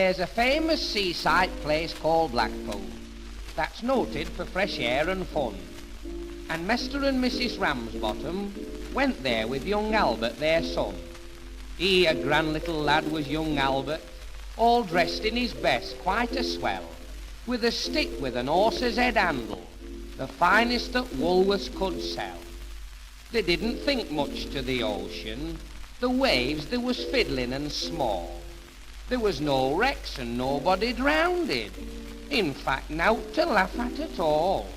There's a famous seaside place called Blackpool that's noted for fresh air and fun. And Mr. and Mrs. Ramsbottom went there with young Albert, their son. He, a grand little lad, was young Albert, all dressed in his best, quite a swell, with a stick with an horse's head handle, the finest that Woolworths could sell. They didn't think much to the ocean. The waves, they was fiddling and small. There was no wrecks and nobody drowned. In fact, nowt to laugh at all.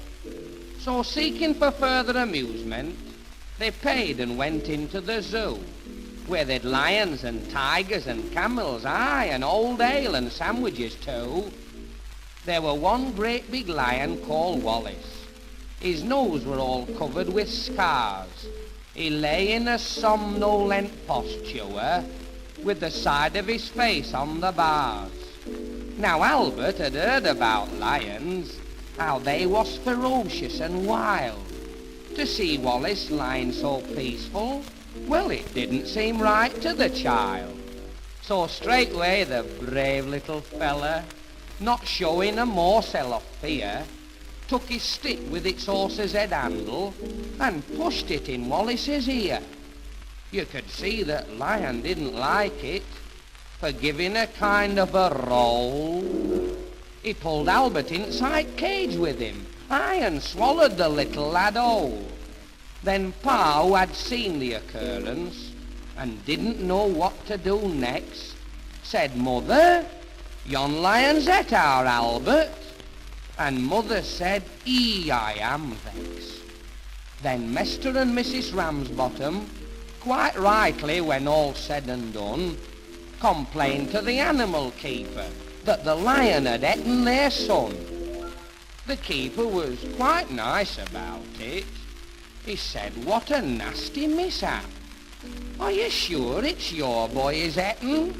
So seeking for further amusement, they paid and went into the zoo, where they'd lions and tigers and camels, aye, and old ale and sandwiches too. There were one great big lion called Wallace. His nose were all covered with scars. He lay in a somnolent posture, with the side of his face on the bars. Now Albert had heard about lions, how they was ferocious and wild. To see Wallace lying so peaceful, well, it didn't seem right to the child. So straightway the brave little fella, not showing a morsel of fear, took his stick with its horse's head handle and pushed it in Wallace's ear. You could see that Lion didn't like it, for giving a kind of a roll, he pulled Albert inside cage with him, aye, and swallowed the little lad whole. Then Pa, who had seen the occurrence and didn't know what to do next, said, "Mother, yon lion's et our Albert." And Mother said, I am vexed." Then Mr. and Mrs. Ramsbottom, quite rightly when all's said and done, complained to the animal keeper that the lion had eaten their son. The keeper was quite nice about it. He said, "What a nasty mishap. Are you sure it's your boy is eaten?"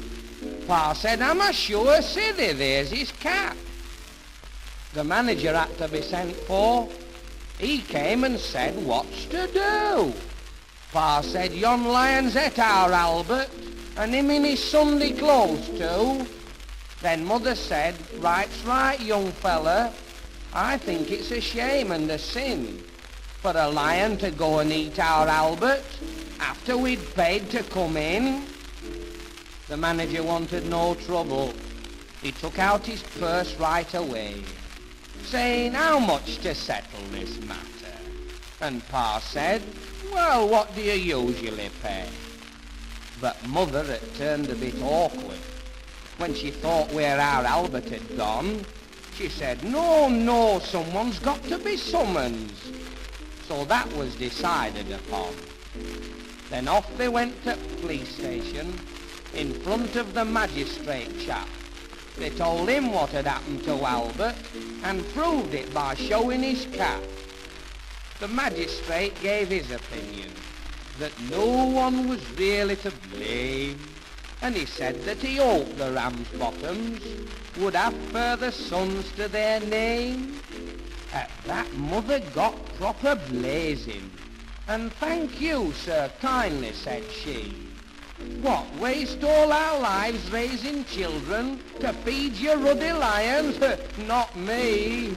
Pa said, "Am I sure, silly, there's his cap." The manager had to be sent for. He came and said, "What's to do?" Pa said, "Yon lion's et our Albert, and him in his Sunday clothes too." Then Mother said, "Right's right, young fella. I think it's a shame and a sin for a lion to go and eat our Albert after we'd paid to come in." The manager wanted no trouble. He took out his purse right away, saying how much to settle this matter. And Pa said, "Well, what do you usually pay?" But Mother had turned a bit awkward. When she thought where our Albert had gone, she said, No, someone's got to be summoned." So that was decided upon. Then off they went to the police station in front of the magistrate chap. They told him what had happened to Albert and proved it by showing his cap. The magistrate gave his opinion that no one was really to blame, and he said that he hoped the Ramsbottoms would have further sons to their name. At that Mother got proper blazing. "And thank you, sir, kindly," said she. "What, waste all our lives raising children to feed your ruddy lions? Not me."